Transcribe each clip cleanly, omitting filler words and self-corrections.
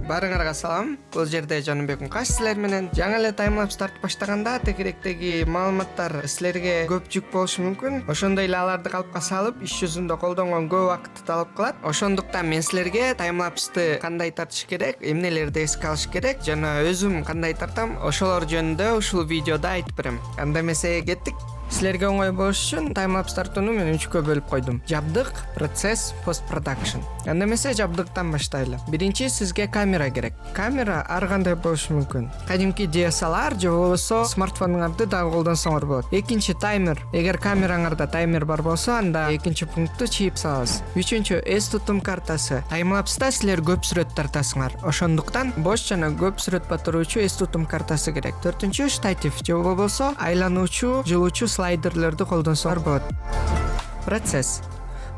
Баарыңарга салам. Бул жерде Жаныбек Мукаш силер менен жаңы эле таймлапс тартып баштаганда тегеректеги маалыматтар силерге көп жүк болушу мүмкүн. Ошондой эле аларды калыпка салып, иш жүзүндө колдонгон көп убакытты талап кылат. Ошондуктан мен силерге таймлапсты кандай тартыш керек, эмнелерди эске алыш керек жана өзүм кандай тартам, ошолор жөнүндө ушул видеодо айтып берем. Анда эмесе кеттик. Силерге оңой болуш үчүн таймлапс тартууну мен 3кө бөлүп койдум. Жабдык, процесс, постпродакшн. Анда эмесе жабдыктан баштайлы. Биринчи сизге камера керек. Камера ар кандай болушу мүмкүн. Кадимки DSLR же болбосо смартфонуңарды дагы колдонсоңор болот. Экинчи таймер. Эгер камераңарда таймер бар болсо, анда экинчи пунктту чийип саласыз. Үчүнчү эс тутум картасы. Таймлапста силер көп сүрөт тартасыңар. Ошондуктан бош жана көп сүрөт батыруучу эс тутум картасы керек. Төртүнчү штатив же болбосо айлануучу, жылуучу слайдерлерди колдонсоңор болот.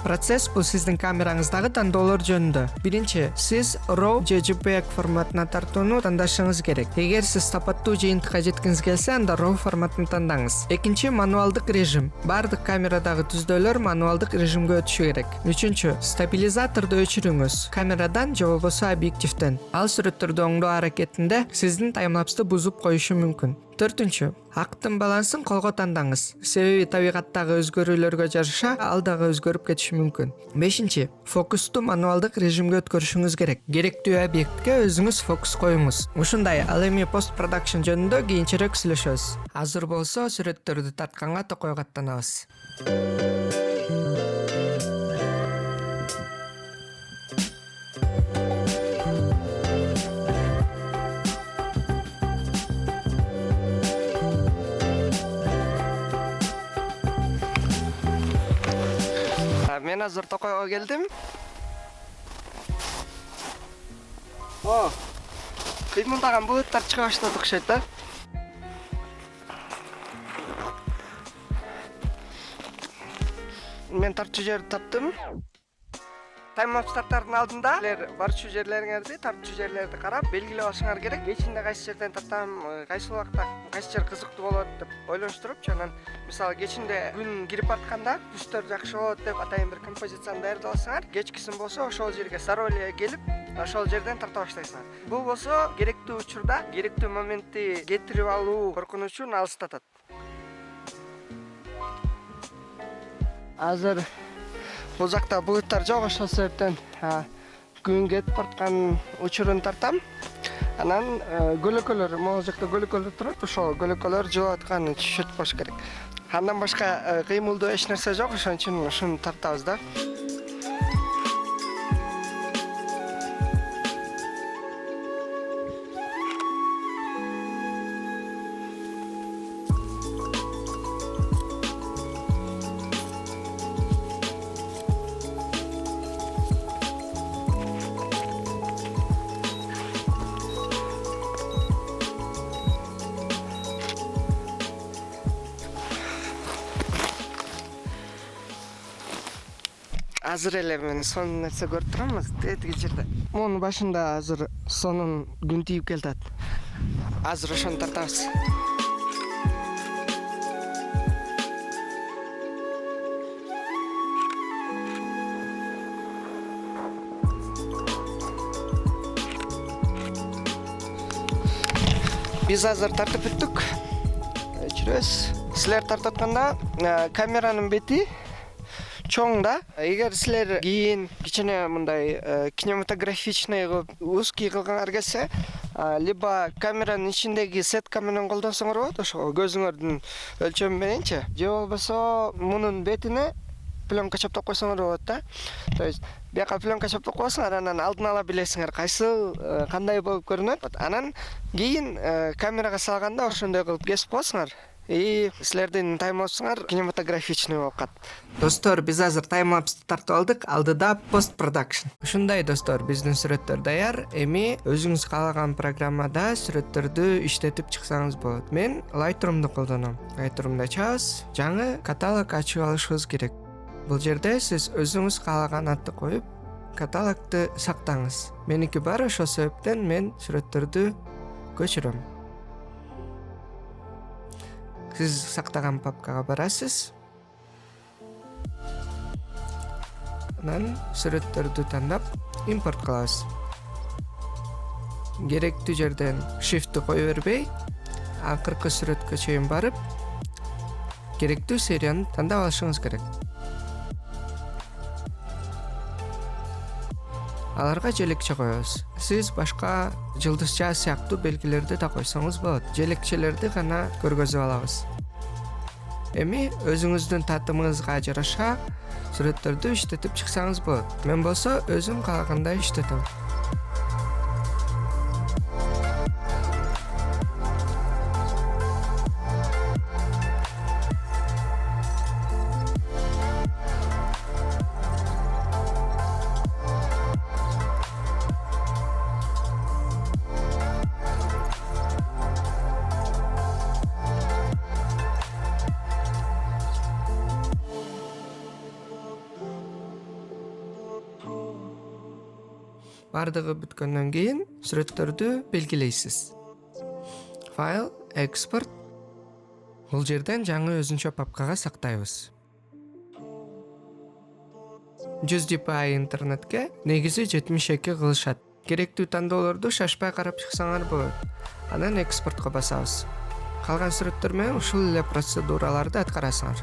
Процесс бул сиздин камераңыздагы тандоолор жөнүндө. Биринчи, сиз RAW же JPEG форматына тартууну тандашыңыз керек. Эгер сиз сапаттуу жыйынтыкка жеткиңиз келсе, анда RAW форматын тандаңыз. Экинчи, мануалдык режим. Бардык камерадагы түздөлөр мануалдык режимге өтүшү керек. Үчүнчү, стабилизаторду өчүрүңүз. Камерадан же болбосо объективден. Ал сүрөттөрдү оңдоо аракетинде сиздин таймлапсты бузуп коюшу мүмкүн. Төртүнчү, актын балансын колго тандаңыз. Себеби табигаттагы өзгөрүүлөргө жараша ал дагы өзгөрүп кетиши мүмкүн. Бешинчи, фокусту мануалдык режимге өткөрүшүңүз керек. Керектүү объектке өзүңүз фокус коюңуз. Ушундай, ал эми постпродакшн жөнүндө кийинчерээк сүйлөшөбүз. Азыр болсо сүрөттөрдү тартканга токойго аттанабыз. Мен азыр токойго келдим. Кыймылдаган булуттар чыга баштады окшойт да. Мен тартчу жерди таптым. Таймлапс тартардын алдында силер барчу жерлериңерди, тартчу жерлерди карап, белгилеп алышыңар керек. Кечинде кайсы жерден тартам, кайсы убакта кайсы жер кызыктуу болот деп ойлонуштуруп, анан мисалы кечинде күн кирип атканда түстөр жакшы болот деп атайын бир композицияны даярдап алсаңар, кечкисин болсо ошол жерге заролье келип, ошол жерден тарта баштайсыңар. Бул болсо керектүү учурда, керектүү моментти кетирип алуу коркунучун алыстатат. Азыр бул жакта булуттар жок, ошол себептен күн кетип бараткан учурун тартам. Анан көлөкөлөр, могул жакта көлөкөлөр турат, ошол көлөкөлөр жылып атканын түшүрүп коюш керек. Андан башка кыймылдуу эч нерсе жок, ошон үчүн ушуну тартабыз да. Азыр эле мен сонун нерсе көрүп турам, тиги жерде. Монун башында азыр сонун күн тийип келатат. Азыр ошону тартабыз. Биз азыр тартып бүттүк. Өчүрөбүз. Силер тартып атканда камеранын бети чоң да. Эгер силер кийин кичине мындай кинематографичный кылып, узкий кылганыңар келсе, либо камеранын ичиндеги сетка менен колдонсоңор болот, ошо көзүңөрдүн өлчөмү мененчи, же болбосо мунун бетине пленка чаптап койсоңор болот да. То есть бияка пленка чаптап коесуңар, анан алдын ала билесиңер кайсы кандай болуп көрүнөт. Анан кийин камерага салганда ошондой кылып кесип коесуңар. Силердин таймлапсыңар кинематографичный болуп калат. Достор, биз азыр таймлапсты тартып алдык, алдыда постпродакшн. Ушундай достор, биздин сүрөттөр даяр. Эми өзүңүз каалаган программада сүрөттөрдү иштетип чыксаңыз болот. Мен Lightroom'ду колдоном. Lightroom'да чабыз, жаңы каталог ачып алышыбыз керек. Бул жерде сиз өзүңүз каалаган атты коюп, каталогду сактаңыз. Меники бар, ошол себептен мен сүрөттөрдү көчүрөм. Сиз сактаган папкага барасыз. Анан сүрөттөрдү тандап импорт кылабыз. керектүү жерден shift'ти кое бербей, акыркы сүрөткө чейин барып, керектүү серияны тандап алышыңыз керек. Аларга желекче коебуз. Сиз башка жылдызча сыяктуу белгилерди да койсоңуз болот. Желекчелерди гана көргөзүп алабыз. Эми өзүңүздүн татымыңызга жараша сүрөттөрдү иштетип чыксаңыз болот. Мен болсо өзүм каалагандай иштетем. Бардыгы бүткөндөн кийин сүрөттөрдү белгилейсиз. Файл, экспорт. Бул жерден жаңы өзүнчө папкага сактайбыз. 100 dpi интернетке негизи 72 кылышат. Керектүү тандоолорду шашпай карап чыксаңар болот. Анан экспортко басабыз. Калган сүрөттөр менен ушул эле процедураларды аткарасыңар.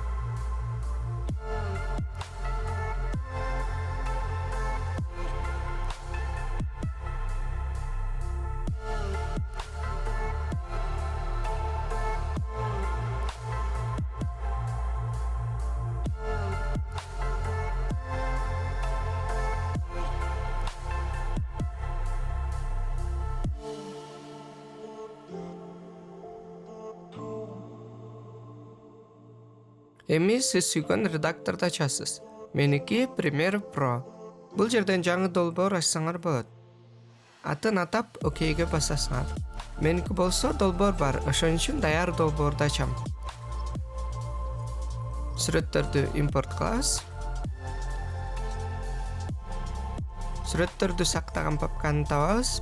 Эми сиз сүйгөн редакторду ачасыз. Меники Premiere Pro. Бул жерден жаңы долбоор ачсаңар болот. Атын атап окейге басасыңар. Меники болсо долбоор бар, ошон үчүн даяр долбоорду ачам. Сүрөттөрдү импорт кылабыз. Сүрөттөрдү сактаган папканы табабыз.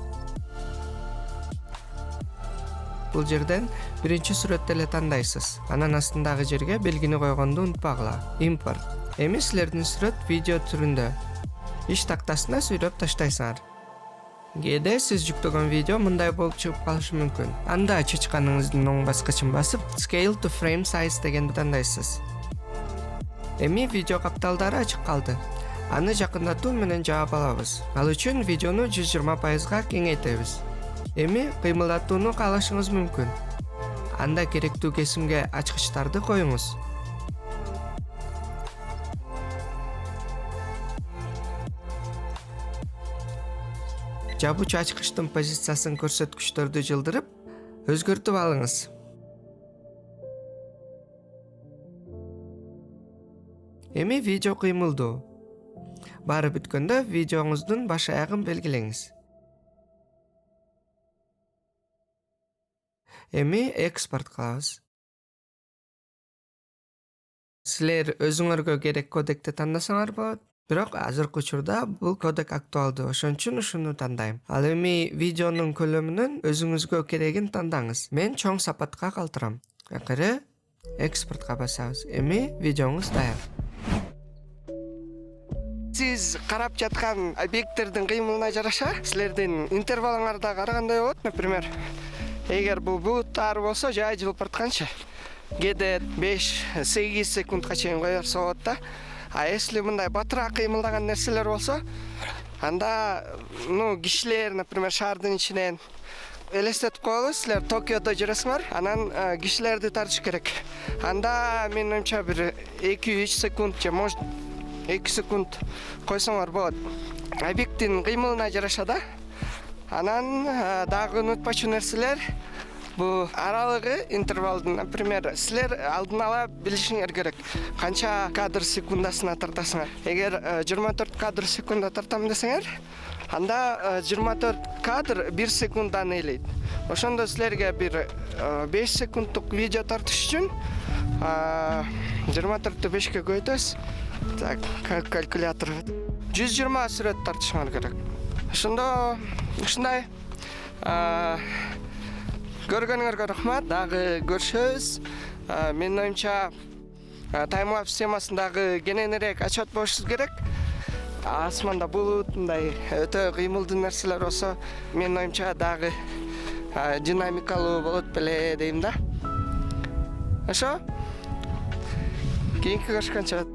Бул жерден биринчи сүрөттү эле тандайсыз. Анан астындагы жерге белгини койгонду унутпагыла. Импорт. Эми силердин сүрөт видео түрүндө. Иш тактасына сүйрөп таштайсыңар. Кээде сиз жүктөгөн видео мындай болуп чыгып калышы мүмкүн. Анда чычканыңыздын оң баскычын басып, Scale to Frame Size дегенди тандайсыз. Эми видео капталдары ачык калды. Аны жакындатуу менен жаап алабыз. Ал үчүн видеону 120%га кеңейтебиз. Эми кыймылдатууну каалашыңыз мүмкүн. Анда керектүү кесимге ачкычтарды коюңуз. Жабуучу ачкычтын позициясын көрсөткүчтөрдү жылдырып, өзгөртүп алыңыз. Эми видео кыймылдуу. Баары бүткөндө видеоңуздун баш аягын белгилеңиз. Эми экспорт кылабыз. Силер өзүңөргө керек кодекти тандасаңар болот. Бирок азыркы учурда бул кодек актуалдуу, ошон үчүн ушуну тандайм. Ал эми видеонун көлөмүнүн өзүңүзгө керегин тандаңыз. Мен чоң сапатка калтырам. Акыры экспортко басабыз. Эми видеоңуз даяр. Сиз карап жаткан объекттердин кыймылына жараша силердин интервалыңарда карагандай болот. Например, эгер бул булуттар болсо, жай жылып баратканчы кээде 5-8 секундка чейин коерсе болот да. А если мындай батыраак кыймылдаган нерселер болсо, анда кишилер, например, шаардын ичинен элестетип коелу, силер Токиодо жүрөсүңөр, анан кишилерди тартыш керек. Анда менин оюмча бир 2-3 секунд же может 2 секунд койсоңор болот. Объекттин кыймылына жараша да. Анан дагы унутпачу нерселер, бул аралыгы интервалдын, например, силер алдын ала билишиңер керек канча кадр секундасына тартасыңар. Эгер 24 кадр секунда тартам десеңер, анда 24 кадр 1 секунданы ээлейт. Ошондо силерге бир 5 секунддук видео тартыш үчүн 24-тү 5ке көбөйтөбүз. Так, калькулятор 120 сүрөт тартышыңар керек. Ошондо ушундай көргөнүңөргө рахмат. Дагы көрүшөбүз. Менин оюмча таймлапс темасындагы кененирээк отчет болушубуз керек. асманда булут мындай өтө кыймылдуу нерселер болсо менин оюмча дагы динамикалуу болот беле дейм да. Ошо кийинки көрүшкөнчө.